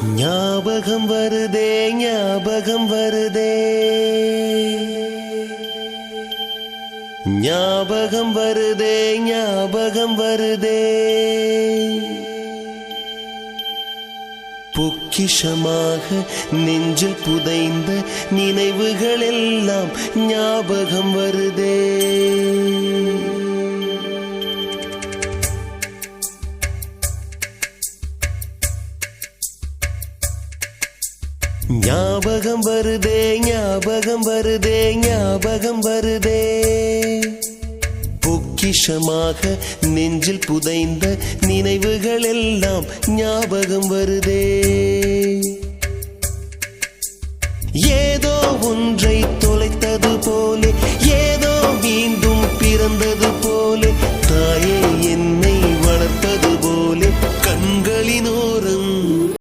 ஞாபகம் வருதே ஞாபகம் வருதே ஞாபகம் வருதே ஞாபகம் வருதே பொக்கிஷமாக நெஞ்சில் புதைந்த நினைவுகள் எல்லாம் ஞாபகம் வருதே. ஞாபகம் வருதே ஞாபகம் வருதே ஞாபகம் வருதே பொக்கிஷமாக நெஞ்சில் புதைந்த நினைவுகள் எல்லாம் ஞாபகம் வருதே.